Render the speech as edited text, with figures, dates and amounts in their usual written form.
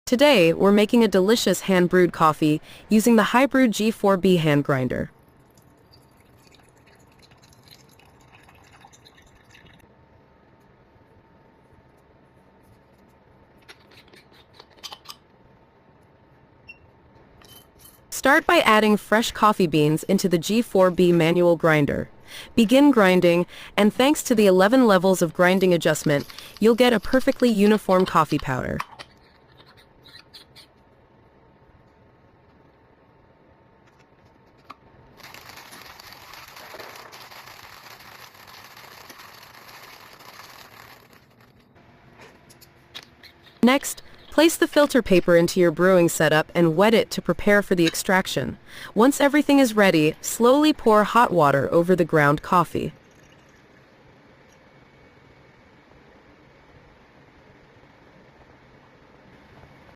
Today, we're making a delicious hand-brewed coffee using the HiBREW G4B hand grinder. Start by adding fresh coffee beans into the G4B manual grinder. Begin grinding, and thanks to the 11 levels of grinding adjustment, you'll get a perfectly uniform coffee powder. Next, place the filter paper into your brewing setup and wet it to prepare for the extraction. Once everything is ready, slowly pour hot water over the ground coffee.